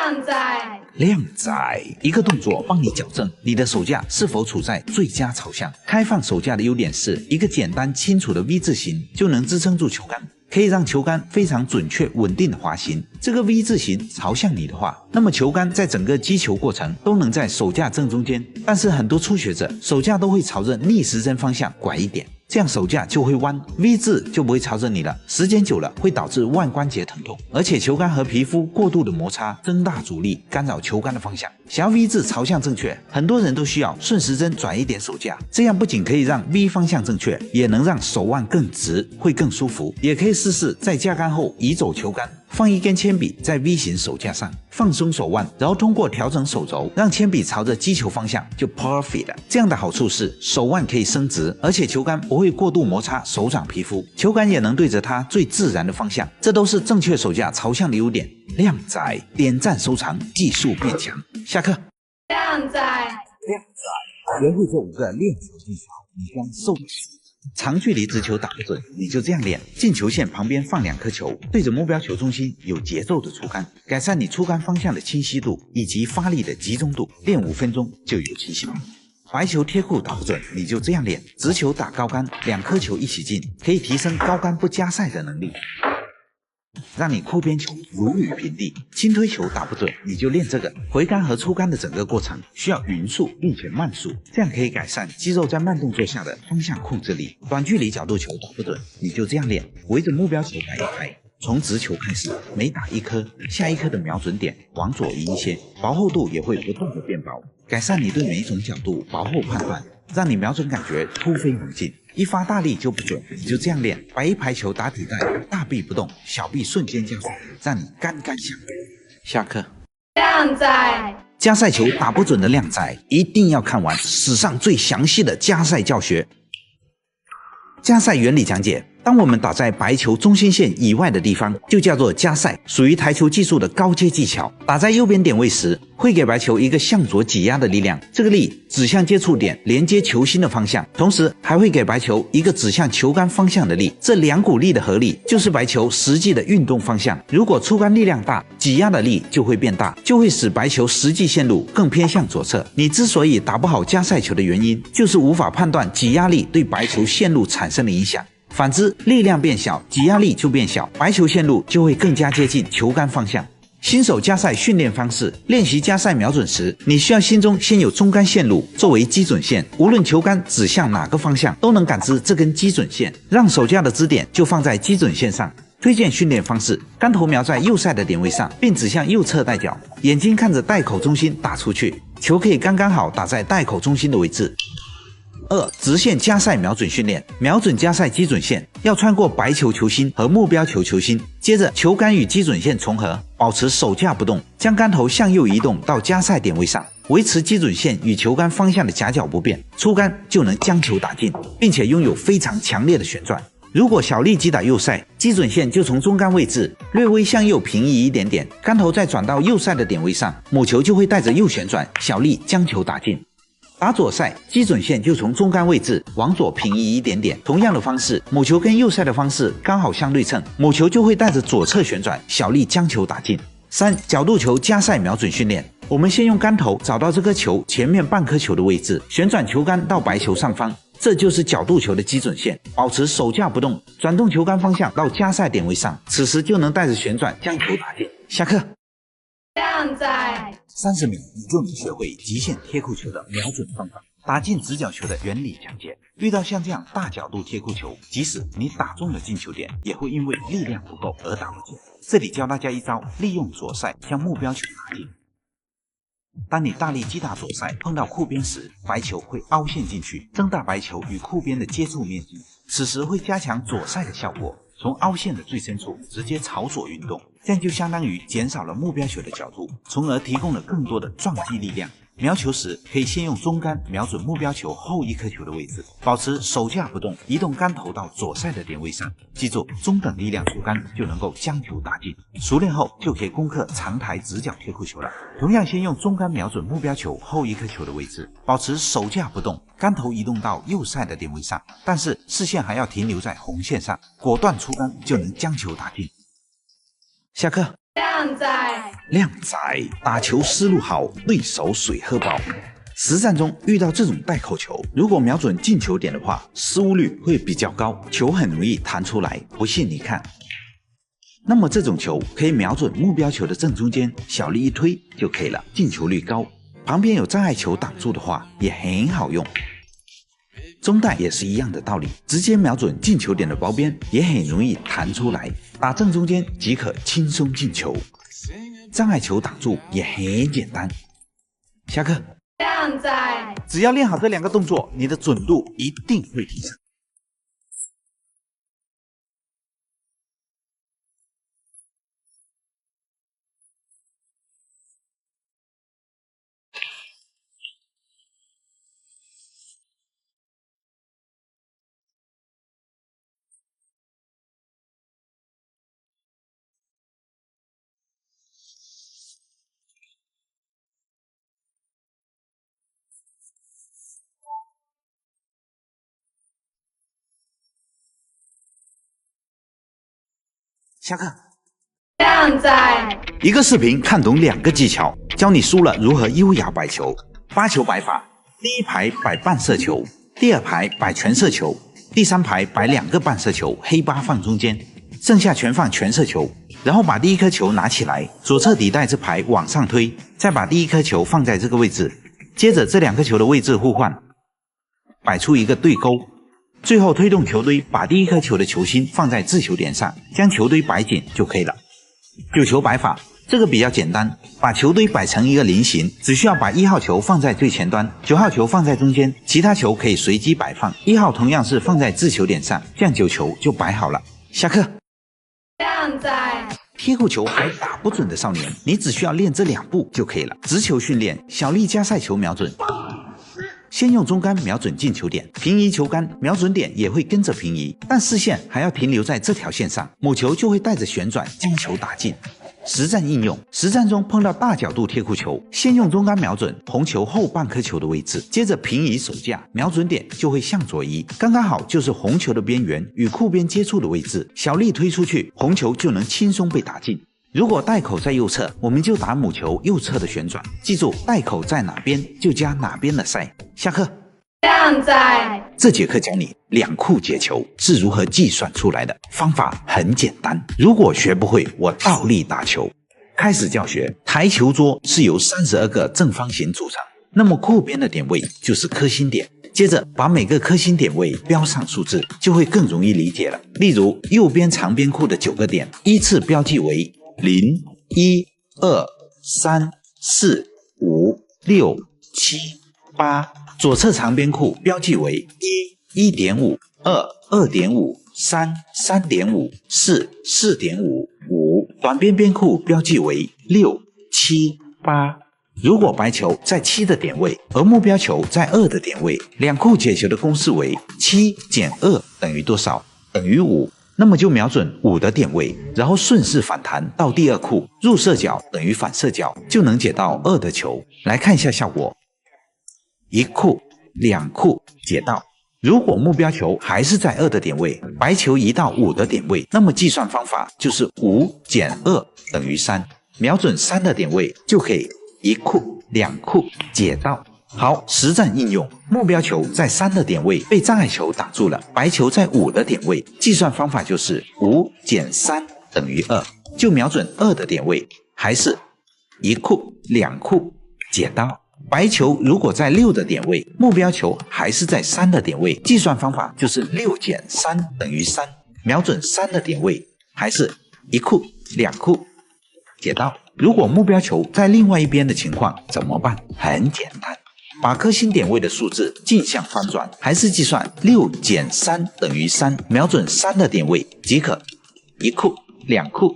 靓仔，靓仔，一个动作帮你矫正你的手架是否处在最佳朝向。开放手架的优点是一个简单清楚的 V 字形就能支撑住球杆，可以让球杆非常准确稳定的滑行。这个 V 字形朝向你的话，那么球杆在整个击球过程都能在手架正中间。但是很多初学者手架都会朝着逆时针方向拐一点，这样手架就会弯， V 字就不会朝着你了，时间久了会导致腕关节疼痛，而且球杆和皮肤过度的摩擦增大阻力，干扰球杆的方向。想要 V 字朝向正确，很多人都需要顺时针转一点手架，这样不仅可以让 V 方向正确，也能让手腕更直，会更舒服。也可以试试在架杆后移走球杆，放一根铅笔在 V 型手架上，放松手腕，然后通过调整手肘让铅笔朝着击球方向，就 perfect 了。这样的好处是手腕可以伸直，而且球杆不会过度摩擦手掌皮肤，球杆也能对着它最自然的方向，这都是正确手架朝向的优点。靓仔，点赞收藏，技术变强。下课。靓仔，学会这5个练球技巧，你将受不了。长距离直球打不准，你就这样练：进球线旁边放2颗球，对着目标球中心有节奏的出杆，改善你出杆方向的清晰度以及发力的集中度。练5分钟就有奇效。白球贴库打不准，你就这样练：直球打高杆，2颗球一起进，可以提升高杆不加塞的能力，让你库边球如履平地。轻推球打不准，你就练这个，回杆和出杆的整个过程需要匀速并且慢速，这样可以改善肌肉在慢动作下的方向控制力。短距离角度球打不准，你就这样练：围着目标球摆一排，从直球开始，每打1颗，下1颗的瞄准点往左移一些，薄厚度也会不断的变薄，改善你对每一种角度薄厚判断，让你瞄准感觉突飞猛进。一发大力就不准，你就这样练：摆一排球打底袋，大臂不动，小臂瞬间加速，让你杆杆相对。下课。靓仔，加塞球打不准的靓仔一定要看完史上最详细的加塞教学。加塞原理讲解：当我们打在白球中心线以外的地方，就叫做加塞，属于台球技术的高阶技巧。打在右边点位时，会给白球一个向左挤压的力量，这个力指向接触点连接球心的方向，同时还会给白球一个指向球杆方向的力，这2股力的合力就是白球实际的运动方向。如果出杆力量大，挤压的力就会变大，就会使白球实际线路更偏向左侧。你之所以打不好加塞球的原因，就是无法判断挤压力对白球线路产生的影响。反之，力量变小，挤压力就变小，白球线路就会更加接近球杆方向。新手加塞训练方式：练习加塞瞄准时，你需要心中先有中杆线路作为基准线，无论球杆指向哪个方向，都能感知这根基准线，让手架的支点就放在基准线上。推荐训练方式：杆头瞄在右塞的点位上，并指向右侧带角，眼睛看着袋口中心打出去，球可以刚刚好打在袋口中心的位置。2. 直线加塞瞄准训练：瞄准加塞基准线，要穿过白球球心和目标球球心，接着球杆与基准线重合，保持手架不动，将杆头向右移动到加塞点位上，维持基准线与球杆方向的夹角不变，出杆就能将球打进，并且拥有非常强烈的旋转。如果小力击打右塞，基准线就从中杆位置略微向右平移一点点，杆头再转到右塞的点位上，母球就会带着右旋转，小力将球打进。打左塞，基准线就从中杆位置往左平移一点点，同样的方式，母球跟右塞的方式刚好相对称，母球就会带着左侧旋转，小力将球打进。3. 角度球加塞瞄准训练：我们先用杆头找到这颗球前面半颗球的位置，旋转球杆到白球上方，这就是角度球的基准线，保持手架不动，转动球杆方向到加塞点位上，此时就能带着旋转将球打进。下课。靓仔30秒你就能学会极限贴库球的瞄准方法，打进直角球的原理讲解。遇到像这样大角度贴库球，即使你打中了进球点，也会因为力量不够而打不进。这里教大家一招，利用左塞将目标球打进。当你大力击打左塞碰到库边时，白球会凹陷进去，增大白球与库边的接触面积，此时会加强左塞的效果，从凹陷的最深处直接朝左运动，这样就相当于减少了目标球的角度，从而提供了更多的撞击力量。瞄球时可以先用中杆瞄准目标球后1颗球的位置，保持手架不动，移动杆头到左塞的点位上，记住中等力量出杆就能够将球打进。熟练后就可以攻克长台直角贴库球了。同样先用中杆瞄准目标球后1颗球的位置，保持手架不动，杆头移动到右塞的点位上，但是视线还要停留在红线上，果断出杆就能将球打进。下课。靓仔，靓仔，打球思路好，对手水喝饱。实战中遇到这种带口球，如果瞄准进球点的话，失误率会比较高，球很容易弹出来。不信你看。那么这种球可以瞄准目标球的正中间，小力一推就可以了，进球率高。旁边有障碍球挡住的话，也很好用。中带也是一样的道理，直接瞄准进球点的包边，也很容易弹出来，打正中间即可轻松进球。障碍球挡住也很简单。下课。靓仔，只要练好这2个动作，你的准度一定会提升。下课。靓仔，一个视频看懂2个技巧，教你输了如何优雅摆球。发球摆法：第一排摆半射球，第2排摆全射球，第3排摆2个半射球，黑8放中间，剩下全放全射球。然后把第1颗球拿起来，左侧底带这排往上推，再把第1颗球放在这个位置，接着这2颗球的位置互换，摆出一个对勾。最后推动球堆，把第1颗球的球心放在掷球点上，将球堆摆紧就可以了。9球摆法，这个比较简单，把球堆摆成一个菱形，只需要把1号球放在最前端，9号球放在中间，其他球可以随机摆放，1号同样是放在掷球点上，这样9球就摆好了。下课。靓仔，贴扣球还打不准的少年，你只需要练这2步就可以了。直球训练，小力加赛球瞄准。先用中杆瞄准进球点，平移球杆，瞄准点也会跟着平移，但视线还要停留在这条线上，母球就会带着旋转将球打进。实战应用，实战中碰到大角度贴库球，先用中杆瞄准红球后半颗球的位置，接着平移手架，瞄准点就会向左移，刚刚好就是红球的边缘与库边接触的位置，小力推出去，红球就能轻松被打进。如果带口在右侧，我们就打母球右侧的旋转，记住带口在哪边就加哪边的塞。下课。靓仔，这节课教你2库解球是如何计算出来的，方法很简单，如果学不会，我倒立打球。开始教学，台球桌是由32个正方形组成，那么库边的点位就是颗心点，接着把每个颗心点位标上数字，就会更容易理解了。例如右边长边库的9个点依次标记为0、1、2、3、4、5、6、7、8，左侧长边库标记为1、1.5、2、2.5、3、3.5、4、4.5、5，短边边库标记为6、7、8。如果白球在7的点位，而目标球在2的点位，2库解球的公式为7减2等于多少？等于5。那么就瞄准5的点位，然后顺势反弹到第2库，入射角等于反射角，就能解到2的球。来看一下效果，1库、2库解到。如果目标球还是在2的点位，白球移到5的点位，那么计算方法就是5减2等于3，瞄准3的点位就可以1库、2库解到。好，实战应用，目标球在3的点位被障碍球挡住了，白球在5的点位，计算方法就是5减3等于2，就瞄准2的点位，还是1库、2库解到。白球如果在6的点位，目标球还是在3的点位，计算方法就是6减3等于3，瞄准3的点位，还是1库、2库解到。如果目标球在另外一边的情况怎么办？很简单，把颗心点位的数字镜像翻转，还是计算6减3等于3，瞄准3的点位即可1库、2库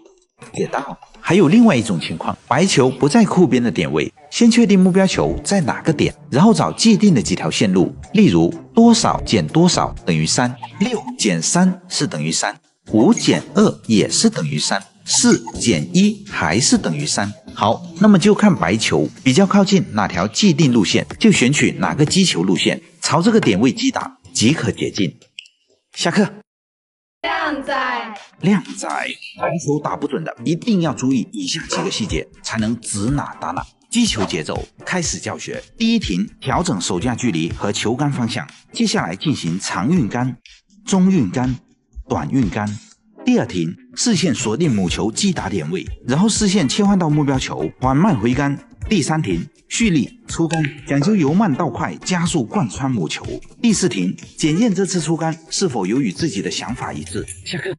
解到。还有另外一种情况，白球不在库边的点位，先确定目标球在哪个点，然后找既定的几条线路，例如多少减多少等于3， 6减3是等于3， 5减2也是等于3， 4减1还是等于3。好，那么就看白球比较靠近哪条既定路线，就选取哪个击球路线，朝这个点位击打即可解进。下课。靓仔。靓仔，白球打不准的一定要注意以下几个细节，才能指哪打哪。击球节奏，开始教学。第一停，调整手架距离和球杆方向，接下来进行长运杆、中运杆、短运杆。第二停，视线锁定母球击打点位，然后视线切换到目标球，缓慢回杆。第三停，蓄力出杆，讲究由慢到快，加速贯穿母球。第四停，检验这次出杆是否有与自己的想法一致。下课。